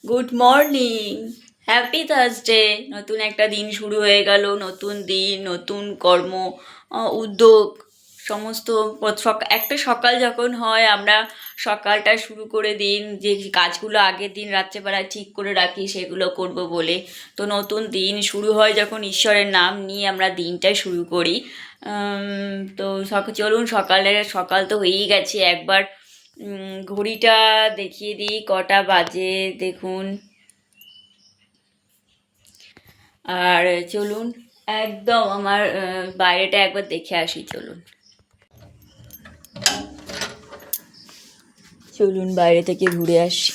Good morning, happy Thursday. নতুন একটা দিন শুরু হয়ে গেল, নতুন দিন, নতুন কর্ম, উদ্যোগ, সমস্ত একটা সকাল যখন হয় আমরা সকালটা শুরু করে দিন যে কাজগুলো আগের দিন রাত্রেবেলায় ঠিক করে রাখি সেগুলো করব বলে। তো নতুন দিন শুরু হয় যখন ঈশ্বরের নাম নিয়ে আমরা দিনটা শুরু করি। তো চলুন, সকাল তো হয়েই গেছে। একবার ঘড়িটা দেখিয়ে দিই কটা বাজে, দেখুন। আর চলুন একদম আমার বাইরেটা একবার দেখে আসি। চলুন বাইরে থেকে ঘুরে আসি।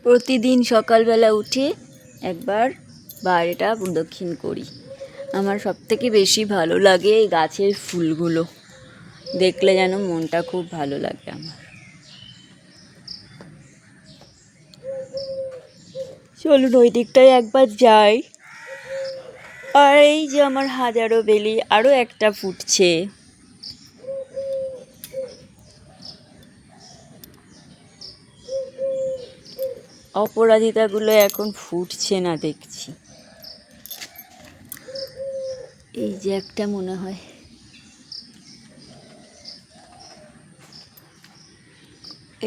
প্রতিদিন সকালবেলা উঠে একবার বাইরেটা প্রদক্ষিণ করি। আমার সবথেকে বেশি ভালো লাগে এই গাছের ফুলগুলো দেখলে, যেন মনটা খুব ভালো লাগে আমার। চলুন ওই দিকটায় একবার যাই। আর এই যে আমার হাজারো বেলি আরও একটা ফুটছে। অপরাজিতাগুলো এখন ফুটছে না দেখছি। এই যে একটা মনে হয়,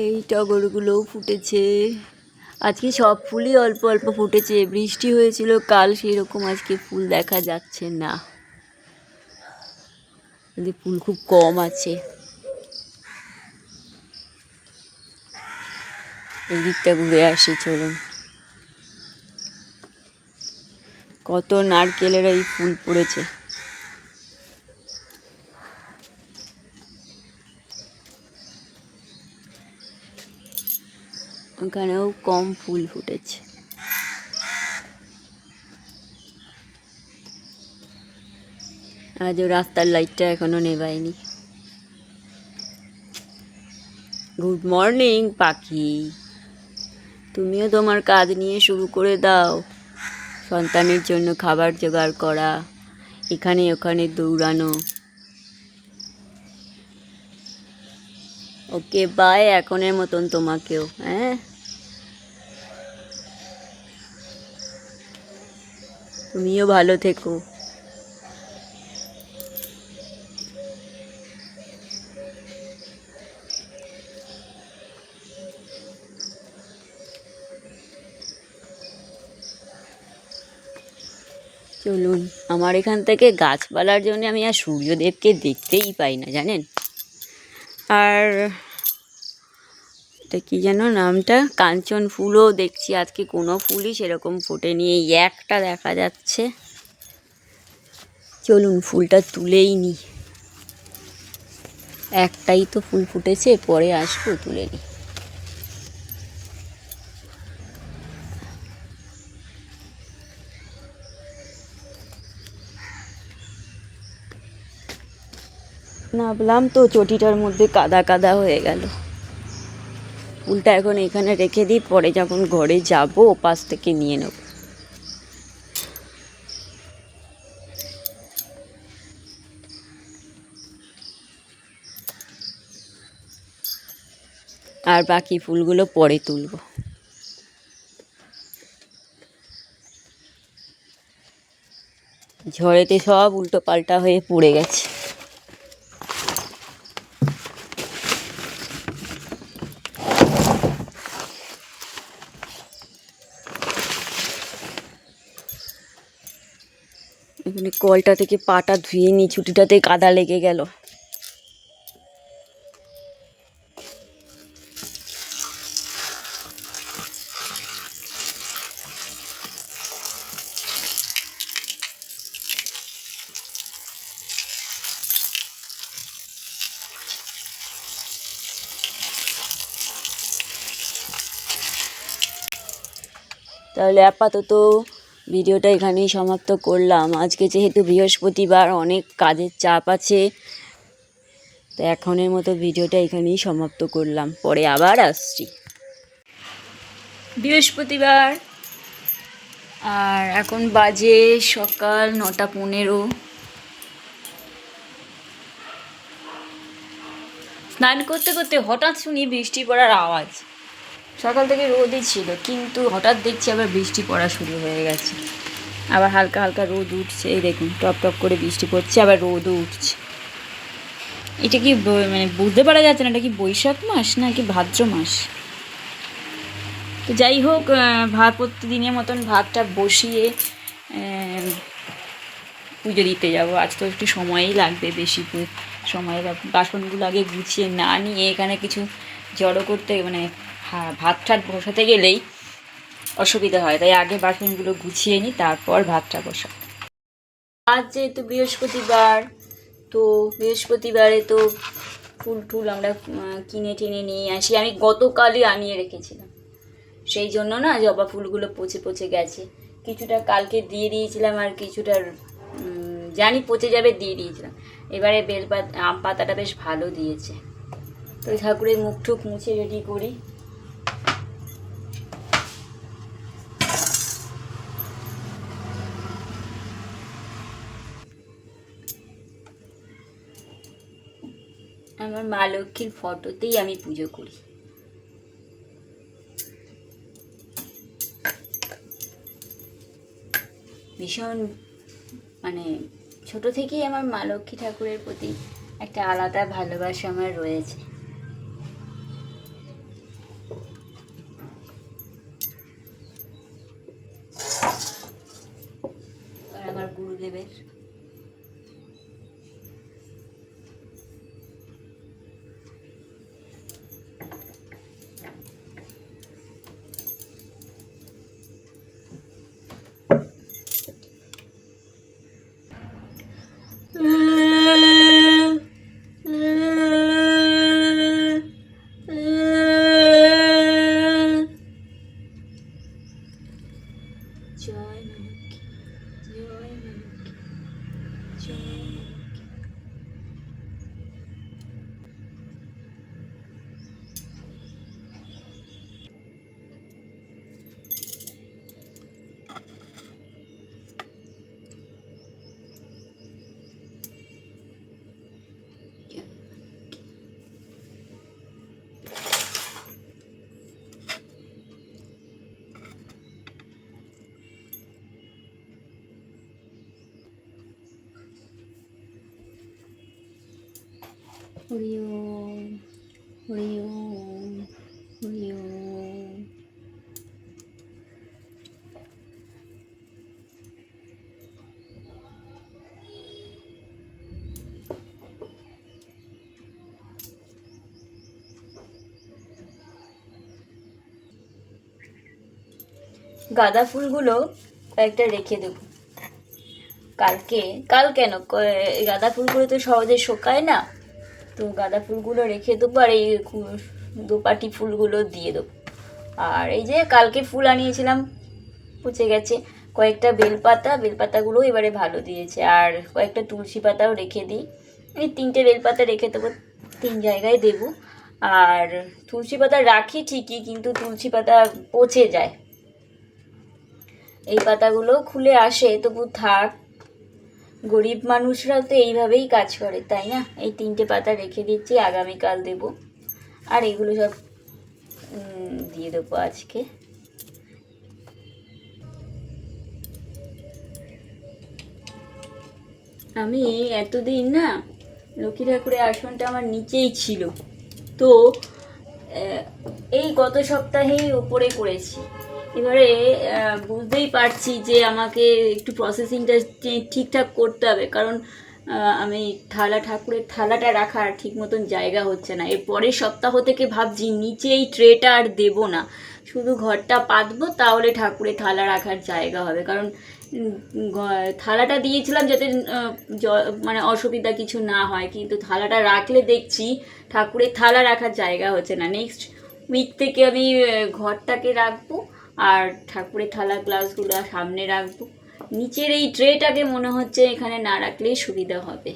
এই টগরগুলোও ফুটেছে। আজকে সব ফুলই অল্প অল্প ফুটেছে, বৃষ্টি হয়েছিল কাল, সেই রকম আজকে ফুল দেখা যাচ্ছে না। ফুল খুব কম আছে। এই দিকটা ঘুরে আসি চলুন। কত নারকেলের এই ফুল পড়েছে। ওখানেও কম ফুল ফুটেছে। আজও রাস্তার লাইটটা এখনো নেভায়নি। গুড মর্নিং পাখি, তুমিও তোমার কাজ নিয়ে শুরু করে দাও। সন্তানের জন্য খাবার জোগাড় করা, এখানে ওখানে দৌড়ানো। ওকে বাই, এখনের মতন তোমাকেও। হ্যাঁ, তুমিও ভালো থেকো। চলুন, আমার এখান থেকে গাছপালার জন্য আমি আর সূর্যদেবকে দেখতেই পাই না, জানেন। আর এটা কি যেন নামটা, কাঞ্চন ফুলও দেখছি আজকে কোনো ফুলই সেরকম ফোটেনি, এই একটা দেখা যাচ্ছে। চলুন ফুলটা তুলেই নিই, একটাই তো ফুল ফুটেছে, পরে আসবো তুলে নিই। নামলাম তো চটিটার মধ্যে কাদা কাদা হয়ে গেল। ফুলটা এখন এখানে রেখে দিই, পরে যখন ঘরে যাবো ওপাশ থেকে নিয়ে নেব। আর বাকি ফুলগুলো পরে তুলব। ঝড়েতে সব উল্টো পাল্টা হয়ে পড়ে গেছে। এখানে কলটা থেকে পাটা ধুয়ে নিই, ছুটিটাতে কাদা লেগে গেল। তাহলে আপাতত ভিডিওটা এখানেই সমাপ্ত করলাম। আজকে যেহেতু বৃহস্পতিবার, অনেক কাজের চাপ আছে। তো এখনের মতো ভিডিওটা এখানেই সমাপ্ত করলাম, পরে আবার আসছি। বৃহস্পতিবার আর এখন বাজে সকাল 9:15। স্নান করতে করতে হঠাৎ শুনি বৃষ্টি পড়ার আওয়াজ। সকাল থেকে রোদই ছিল, কিন্তু হঠাৎ দেখছি আবার বৃষ্টি পড়া শুরু হয়ে গেছে। আবার হালকা হালকা রোদ উঠছে, এই দেখুন টপ টপ করে বৃষ্টি পড়ছে, আবার রোদও উঠছে। এটা কি মানে বুঝতে পারা যাচ্ছে না, এটা কি বৈশাখ মাস না কি ভাদ্র মাস। তো যাই হোক, ভাত প্রতিদিনের মতন ভাতটা বসিয়ে পুজো দিতে যাব। আজ তো একটু সময়ই লাগবে, বেশি সময় লাগবে। বাসনগুলো আগে গুছিয়ে না নিয়ে এখানে কিছু জড়ো করতে মানে ভাত ঠাত বসাতে গেলেই অসুবিধা হয়, তাই আগে বাসনগুলো গুছিয়ে নিই, তারপর ভাতটা বসা। আজ যেহেতু বৃহস্পতিবার, তো বৃহস্পতিবারে তো ফুল টুল আমরা কিনে টিনে নিয়ে আসি। আমি গতকালই আনিয়ে রেখেছিলাম, সেই জন্য না জবা ফুলগুলো পচে পচে গেছে। কিছুটা কালকে দিয়ে দিয়েছিলাম, আর কিছুটা জানি পচে যাবে দিয়ে দিয়েছিলাম। এবারে আম পাতাটা বেশ ভালো দিয়েছে। তো ঠাকুরের মুখ টুক মুছে রেডি করি। আমার মা লক্ষ্মীর ফটোতেই আমি পুজো করি। ভীষণ মানে ছোট থেকেই আমার মা লক্ষ্মী ঠাকুরের প্রতি একটা আলাদা ভালোবাসা আমার রয়েছে। আর আমার গুরুদেবের জয় মা লক্ষ্মী, জয় মা লক্ষ্মী, জয় মা লক্ষ্মী। হরি ওম, হরি ওম, হরি ওম। গাঁদা ফুলগুলো কয়েকটা রেখে দেবো কাল কেন, গাঁদা ফুলগুলো তো সহজে শোকায় না, তো গাঁদা ফুলগুলো রেখে দেবো, আর এই দোপাটি ফুলগুলো দিয়ে দেবো। আর এই যে কালকে ফুল আনিয়েছিলাম পচে গেছে, কয়েকটা বেলপাতাগুলো এবারে ভালো দিয়েছে, আর কয়েকটা তুলসী পাতাও রেখে দিই। এই 3টে বেলপাতা রেখে দেবো, 3 জায়গায় দেবো। আর তুলসী পাতা রাখি ঠিকই, কিন্তু তুলসী পাতা পচে যায়। এই পাতাগুলো খুলে আসে, তবু থাক, গরিব মানুষরা তো এইভাবেই কাজ করে, তাই না? এই 3টে পাতা রেখে দিচ্ছি, আগামীকাল দেব। আর এগুলো সব দিয়ে দেবো আজকে। আমি এতদিন না লক্ষ্মী ঠাকুরের আসনটা আমার নিচেই ছিল, তো এই গত সপ্তাহেই ওপরে করেছি। এবারে বুঝতেই পারছি যে আমাকে একটু প্রসেসিংটা ঠিকঠাক করতে হবে, কারণ আমি ঠাকুরের থালাটা রাখার ঠিক মতন জায়গা হচ্ছে না। এর পরের সপ্তাহ থেকে ভাবছি নিচে এই ট্রেটা আর দেবো না, শুধু ঘরটা পাতবো, তাহলে ঠাকুরের থালা রাখার জায়গা হবে। কারণ থালাটা দিয়েছিলাম যাতে মানে অসুবিধা কিছু না হয়, কিন্তু থালাটা রাখলে দেখছি ঠাকুরের থালা রাখার জায়গা হচ্ছে না। নেক্সট উইক থেকে আমি ঘরটাকে রাখবো, আর ঠাকুরের থালা গ্লাসগুলো সামনে রাখবো। নিচের এই ট্রেটাকে মনে হচ্ছে এখানে না রাখলেই সুবিধা হবে।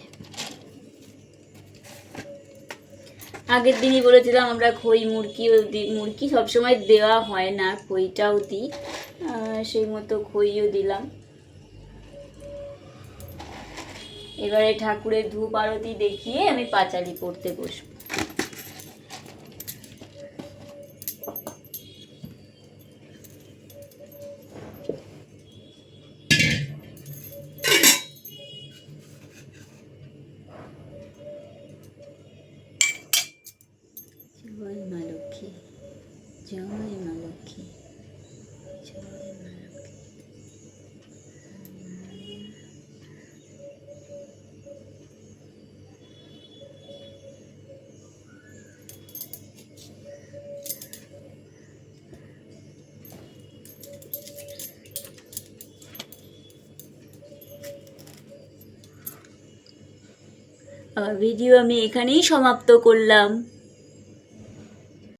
আগের দিনই বলেছিলাম আমরা খই মুরগিও দিই, মুরগি সবসময় দেওয়া হয় না, খইটাও দিই, সেই মতো খইও দিলাম। এবারে ঠাকুরের ধূপ আরতি দেখিয়ে আমি পাঁচালি পড়তে বসবো। জয় মা লক্ষ্মী, জয় মা লক্ষ্মী, জয় মা লক্ষ্মী। ভিডিও আমি এখানেই সমাপ্ত করলাম।